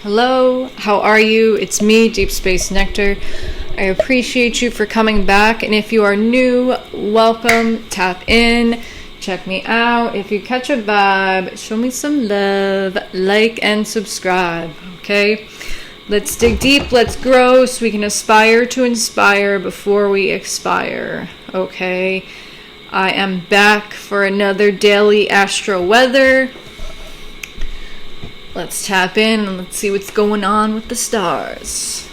Hello, how are you? It's me, Deep Space Nectar. I appreciate you for coming back, and if you are new, welcome. Tap in, check me out. If you catch a vibe, show me some love, like and subscribe, okay? Let's dig deep, let's grow, so we can aspire to inspire before we expire, okay? I am back for another daily Astro weather. Let's tap in and let's see what's going on with the stars.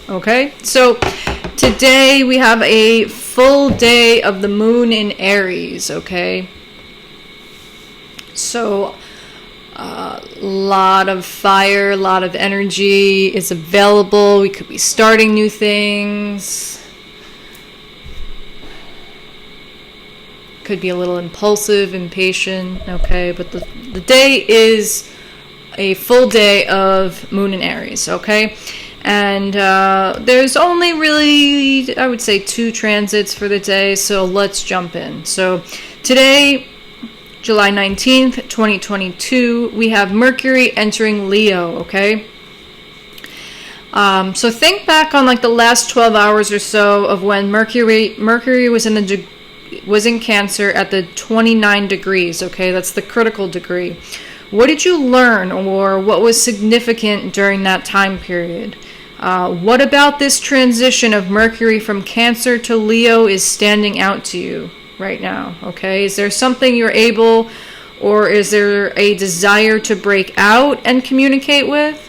Okay, so today we have a full day of the moon in Aries, okay? So a lot of fire, a lot of energy is available. We could be starting new things. Could be a little impulsive, impatient, okay? But the day is a full day of moon in Aries, okay? And there's only really, I would say, 2 transits for the day, so let's jump in. So today, July 19th, 2022, we have Mercury entering Leo, okay? So think back on like the last 12 hours or so of when Mercury was in Cancer at the 29 degrees, okay? That's the critical degree. What did you learn, or what was significant during that time period? What about this transition of Mercury from Cancer to Leo is standing out to you right now? Okay, is there something you're able, or is there a desire to break out and communicate with?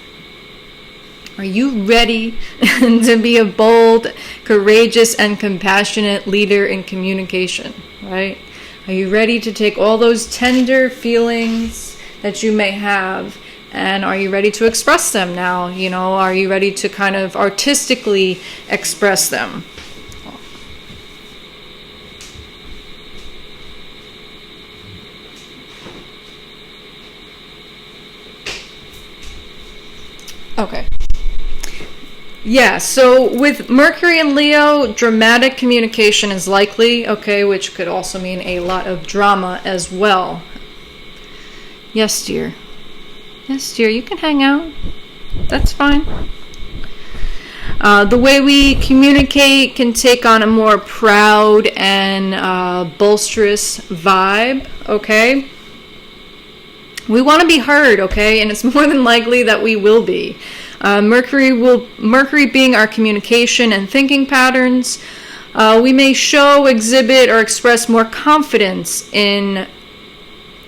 Are you ready to be a bold, courageous, and compassionate leader in communication, right? Are you ready to take all those tender feelings that you may have, and are you ready to express them now? You know, are you ready to kind of artistically express them? Okay. Yeah, so with Mercury and Leo, dramatic communication is likely, okay, which could also mean a lot of drama as well. Yes, dear. Yes, dear, you can hang out. That's fine. The way we communicate can take on a more proud and bolsterous vibe, okay? We want to be heard, okay? And it's more than likely that we will be. Mercury being our communication and thinking patterns, we may show, exhibit, or express more confidence in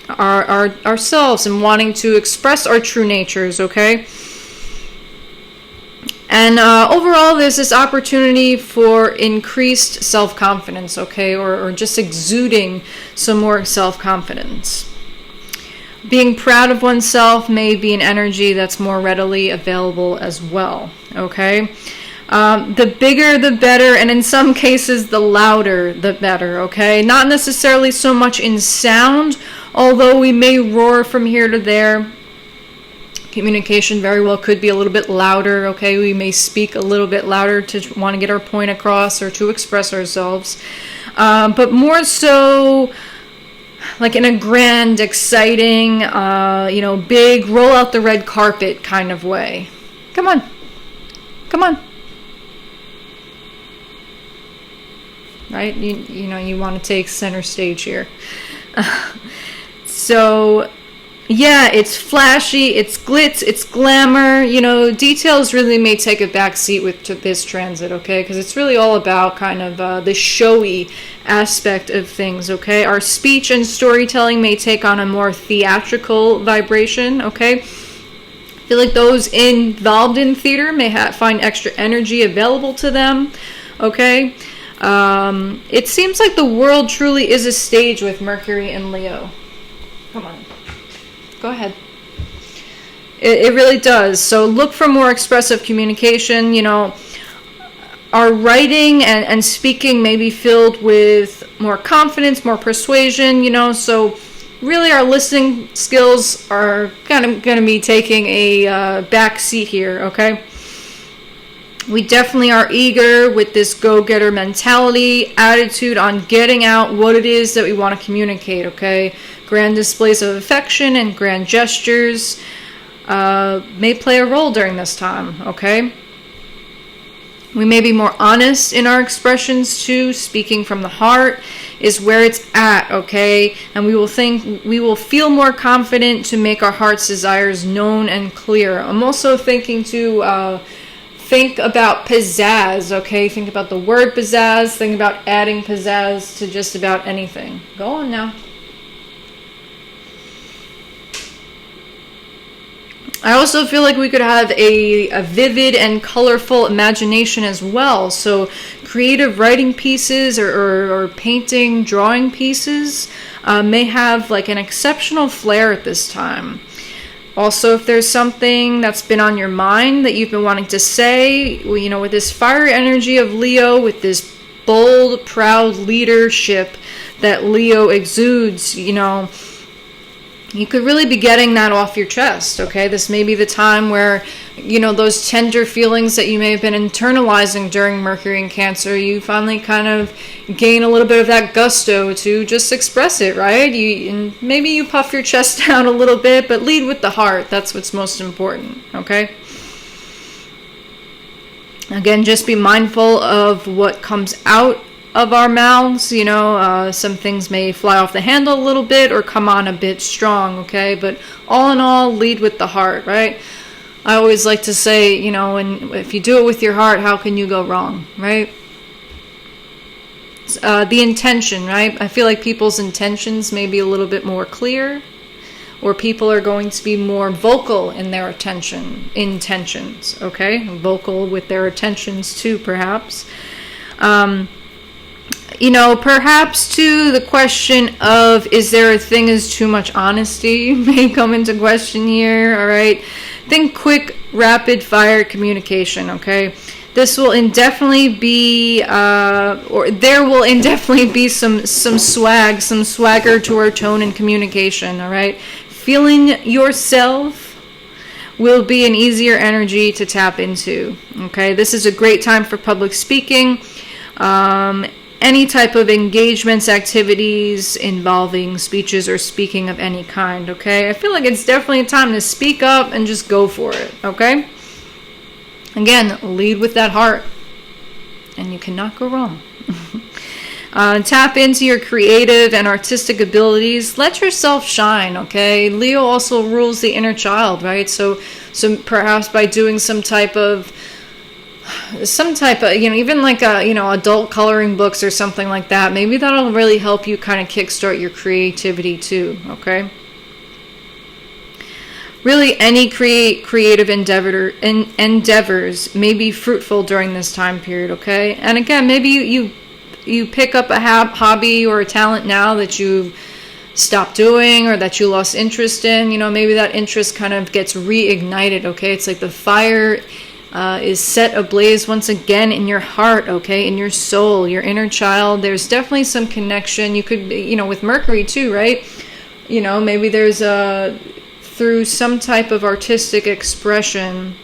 ourselves and wanting to express our true natures, okay? And overall, there's this opportunity for increased self-confidence, okay? Or just exuding some more self-confidence. Being proud of oneself may be an energy that's more readily available as well, okay? The bigger the better, and in some cases the louder the better, okay? Not necessarily so much in sound, although we may roar from here to there. Communication very well could be a little bit louder, okay? We may speak a little bit louder to want to get our point across or to express ourselves. But more so like in a grand, exciting, big, roll out the red carpet kind of way. Come on. Come on. Right? You want to take center stage here. So, yeah, it's flashy, it's glitz, it's glamour. Details really may take a back seat with this transit, okay? Because it's really all about kind of the showy aspect of things, okay? Our speech and storytelling may take on a more theatrical vibration, okay? I feel like those involved in theater may find extra energy available to them, okay? It seems like the world truly is a stage with Mercury and Leo. Come on. Go ahead. It really does. So look for more expressive communication. Our writing and speaking may be filled with more confidence, more persuasion, so really our listening skills are kind of going to be taking a back seat here, okay? We definitely are eager with this go-getter mentality, attitude on getting out what it is that we want to communicate, okay? Grand displays of affection and grand gestures. may play a role during this time, okay? We may be more honest in our expressions too. Speaking from the heart is where it's at, okay? And we will feel more confident to make our heart's desires known and clear. I'm also thinking to think about pizzazz, okay? Think about the word pizzazz. Think about adding pizzazz to just about anything. Go on now. I also feel like we could have a vivid and colorful imagination as well. So creative writing pieces or painting, drawing pieces may have like an exceptional flair at this time. Also, if there's something that's been on your mind that you've been wanting to say, you know, with this fiery energy of Leo, with this bold, proud leadership that Leo exudes, you know, you could really be getting that off your chest, okay? This may be the time where, you know, those tender feelings that you may have been internalizing during Mercury in Cancer, you finally kind of gain a little bit of that gusto to just express it, right? And maybe you puff your chest down a little bit, but lead with the heart. That's what's most important, okay? Again, just be mindful of what comes out of our mouths. You know, some things may fly off the handle a little bit or come on a bit strong, okay? But all in all, lead with the heart, right? I always like to say, you know, and if you do it with your heart, how can you go wrong, right? The intention, right? I feel like people's intentions may be a little bit more clear, or people are going to be more vocal in their intentions, okay? Vocal with their attentions too, perhaps. You know, perhaps too, the question of, is there a thing as too much honesty may come into question here, all right? Think quick, rapid fire communication, okay? This will indefinitely be, or there will indefinitely be some swagger to our tone and communication, all right? Feeling yourself will be an easier energy to tap into, okay? This is a great time for public speaking, any type of engagements, activities involving speeches or speaking of any kind, okay? I feel like it's definitely a time to speak up and just go for it, okay? Again, lead with that heart, and you cannot go wrong. Tap into your creative and artistic abilities. Let yourself shine, okay? Leo also rules the inner child, right? So perhaps by doing some type of, you know, even like a, you know, adult coloring books or something like that, maybe that'll really help you kind of kickstart your creativity too, okay? Really, any creative endeavors may be fruitful during this time period, okay? And again, maybe you pick up a hobby or a talent now that you've stopped doing or that you lost interest in. You know, maybe that interest kind of gets reignited, okay? It's like the fire is set ablaze once again in your heart, okay, in your soul, your inner child. There's definitely some connection. You could, you know, with Mercury too, right? You know, maybe there's through some type of artistic expression,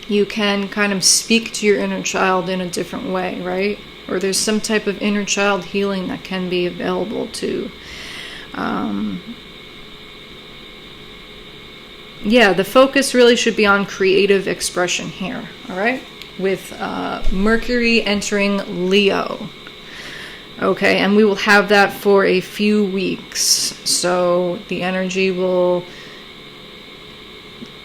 you can kind of speak to your inner child in a different way, right? Or there's some type of inner child healing that can be available too. Yeah, the focus really should be on creative expression here, all right? With Mercury entering Leo. Okay, and we will have that for a few weeks. So the energy will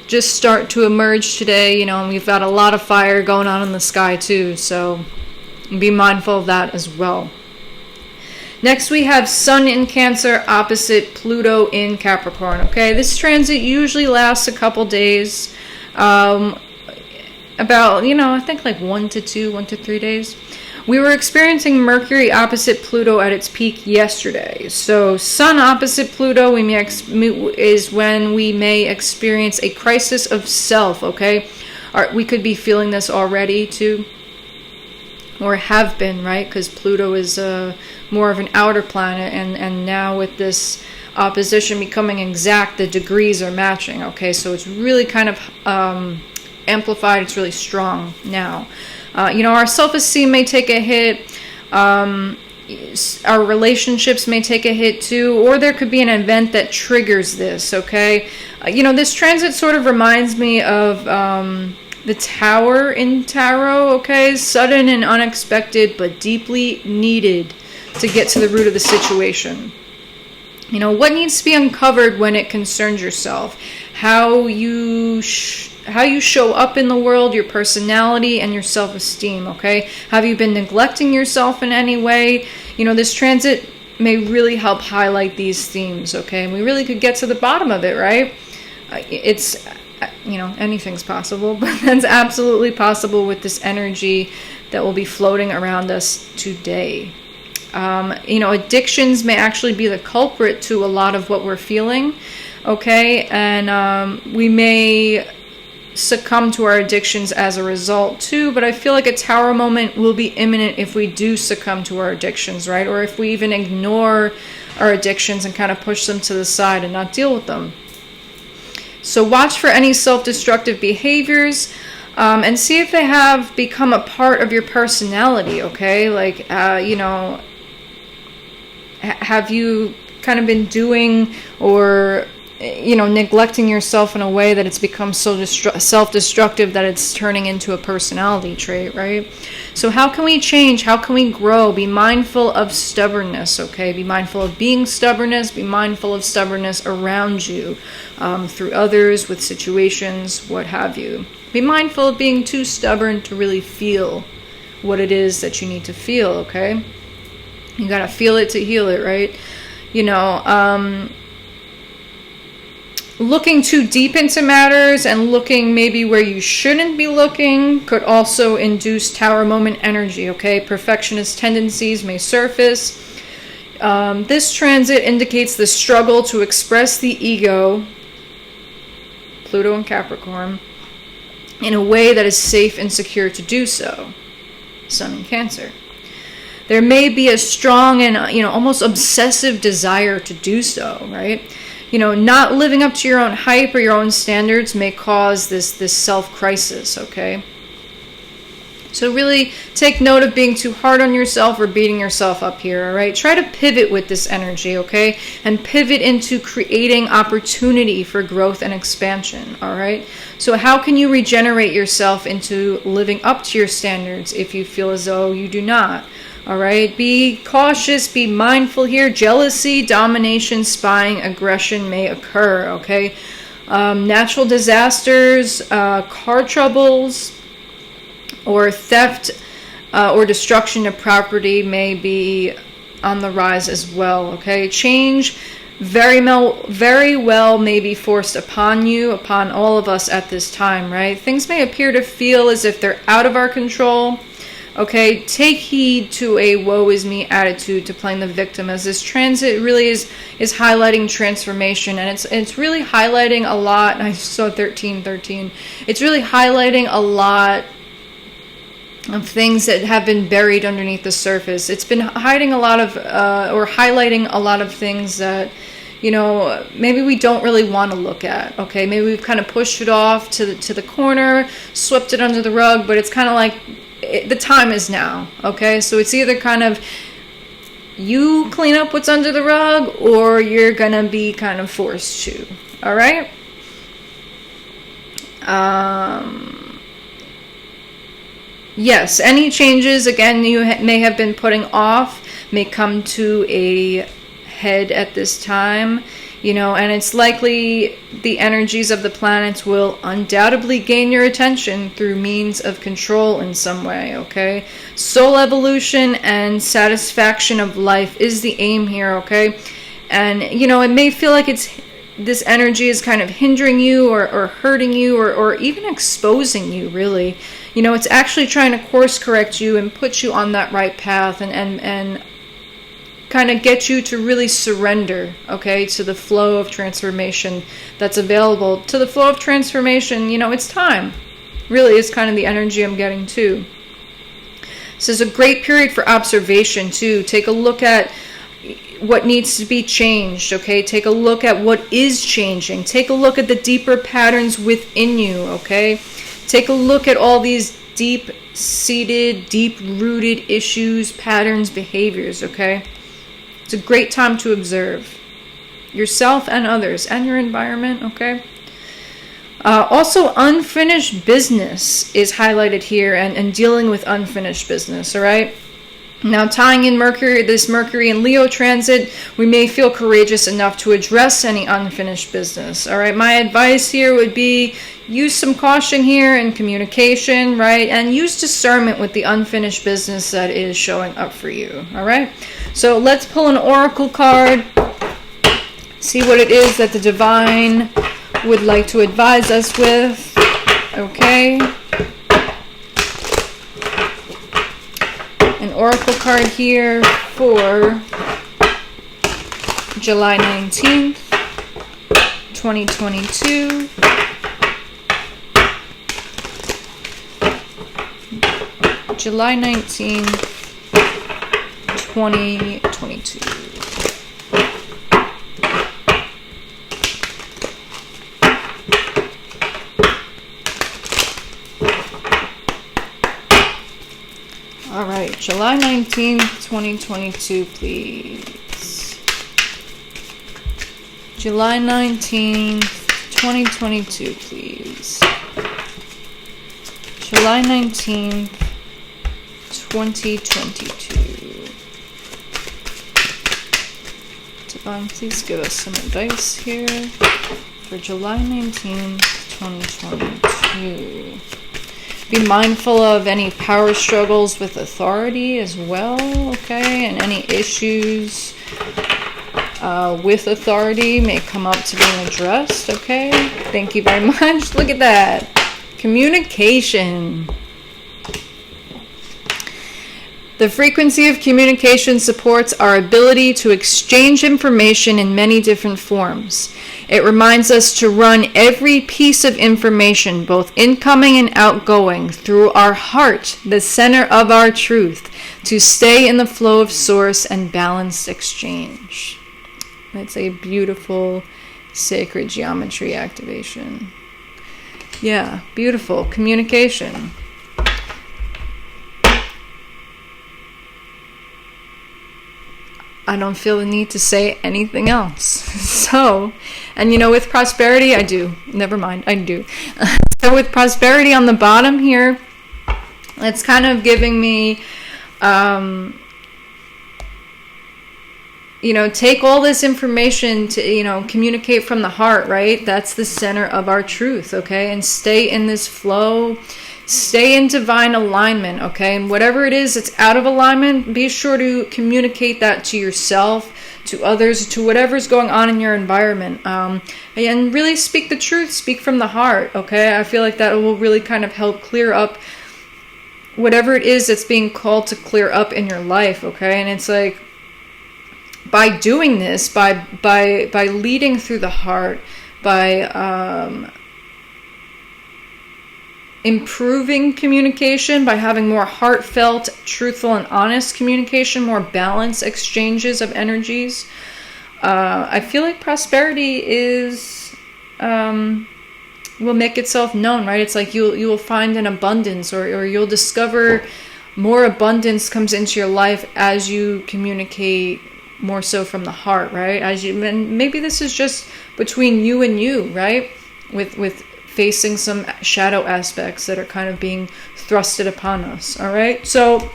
just start to emerge today, you know, and we've got a lot of fire going on in the sky too, so be mindful of that as well. Next, we have Sun in Cancer opposite Pluto in Capricorn. Okay, this transit usually lasts a couple days, about, you know, I think like 1 to 3 days. We were experiencing Mercury opposite Pluto at its peak yesterday. So Sun opposite Pluto is when we may experience a crisis of self, okay? We could be feeling this already too, or have been, right? Because Pluto is more of an outer planet, and now with this opposition becoming exact, the degrees are matching, okay? So it's really kind of amplified. It's really strong now. You know, our self-esteem may take a hit. our relationships may take a hit too, or there could be an event that triggers this, okay? This transit sort of reminds me of the Tower in Tarot, okay? Sudden and unexpected, but deeply needed to get to the root of the situation. What needs to be uncovered when it concerns yourself? How you show up in the world, your personality, and your self-esteem, okay? Have you been neglecting yourself in any way? This transit may really help highlight these themes, okay? And we really could get to the bottom of it, right? It's, anything's possible, but that's absolutely possible with this energy that will be floating around us today. Addictions may actually be the culprit to a lot of what we're feeling, okay? And we may succumb to our addictions as a result too, but I feel like a Tower moment will be imminent if we do succumb to our addictions, right? Or if we even ignore our addictions and kind of push them to the side and not deal with them. So watch for any self-destructive behaviors, and see if they have become a part of your personality, okay? Like, have you kind of been doing or, neglecting yourself in a way that it's become so self-destructive that it's turning into a personality trait, right? So how can we change? How can we grow? Be mindful of stubbornness, okay? Be mindful of being stubbornness. Be mindful of stubbornness around you, through others, with situations, what have you. Be mindful of being too stubborn to really feel what it is that you need to feel, okay? You gotta feel it to heal it, right? Looking too deep into matters and looking maybe where you shouldn't be looking could also induce Tower moment energy, okay? Perfectionist tendencies may surface. This transit indicates the struggle to express the ego, Pluto and Capricorn, in a way that is safe and secure to do so. Sun in Cancer. There may be a strong and, almost obsessive desire to do so, right? Not living up to your own hype or your own standards may cause this self-crisis, okay? So really take note of being too hard on yourself or beating yourself up here, all right? Try to pivot with this energy, okay? And pivot into creating opportunity for growth and expansion, all right? So how can you regenerate yourself into living up to your standards if you feel as though you do not? All right, be cautious, be mindful here. Jealousy, domination, spying, aggression may occur, okay? Natural disasters, car troubles, or theft or destruction of property may be on the rise as well, okay? Change very well may be forced upon you, upon all of us at this time, right? Things may appear to feel as if they're out of our control. Okay, take heed to a woe is me attitude to playing the victim, as this transit really is highlighting transformation, and it's really highlighting a lot. I saw 1313. It's really highlighting a lot of things that have been buried underneath the surface. It's been hiding a lot of or highlighting a lot of things that maybe we don't really want to look at. Okay, maybe we've kind of pushed it off to the corner, swept it under the rug, but it's kind of like the time is now, okay? So it's either kind of you clean up what's under the rug or you're gonna be kind of forced to, all right? Yes, any changes, again, you may have been putting off may come to a head at this time. And it's likely the energies of the planets will undoubtedly gain your attention through means of control in some way, okay? Soul evolution and satisfaction of life is the aim here, okay? And, it may feel like this energy is kind of hindering you or hurting you or even exposing you, really. It's actually trying to course correct you and put you on that right path and kind of get you to really surrender, okay, to the flow of transformation that's available. To the flow of transformation, it's time. Really is kind of the energy I'm getting too. This is a great period for observation too. Take a look at what needs to be changed, okay? Take a look at what is changing. Take a look at the deeper patterns within you, okay? Take a look at all these deep-seated, deep-rooted issues, patterns, behaviors, okay? It's a great time to observe yourself and others and your environment, okay? Also, unfinished business is highlighted here, and dealing with unfinished business, all right? Now, tying in this Mercury and Leo transit, we may feel courageous enough to address any unfinished business, all right? My advice here would be use some caution here in communication, right? And use discernment with the unfinished business that is showing up for you, all right? So let's pull an oracle card, see what it is that the divine would like to advise us with, okay? An oracle card here for July 19th, 2022. July 19th, 2022. All right, July 19th, 2022, please. July 19th, 2022, please. July 19th, 2022. Divine, please give us some advice here for July 19th, 2022. Be mindful of any power struggles with authority as well, okay? And any issues with authority may come up to being addressed, okay? Thank you very much. Look at that. Communication. The frequency of communication supports our ability to exchange information in many different forms. It reminds us to run every piece of information, both incoming and outgoing, through our heart, the center of our truth, to stay in the flow of source and balanced exchange. That's a beautiful sacred geometry activation. Yeah, beautiful. Communication. I don't feel the need to say anything else. So, and with prosperity, I do. Never mind, I do. So with prosperity on the bottom here, it's kind of giving me, take all this information to, communicate from the heart, right? That's the center of our truth, okay? And stay in this flow. Stay in divine alignment, okay? And whatever it is that's out of alignment, be sure to communicate that to yourself, to others, to whatever's going on in your environment. And really speak the truth, speak from the heart, okay? I feel like that will really kind of help clear up whatever it is that's being called to clear up in your life, okay? And it's like, by doing this, by leading through the heart, by improving communication, by having more heartfelt, truthful, and honest communication, more balanced exchanges of energies, I feel like prosperity will make itself known, right? It's like you will find an abundance, or you'll discover more abundance comes into your life as you communicate more so from the heart, right? And maybe this is just between you and you, right? With facing some shadow aspects that are kind of being thrusted upon us, all right? So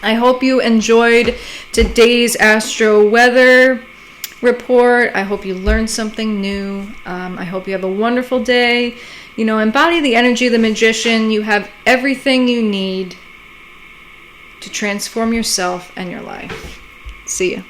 I hope you enjoyed today's Astro weather report. I hope you learned something new. I hope you have a wonderful day. Embody the energy of the magician. You have everything you need to transform yourself and your life. See ya.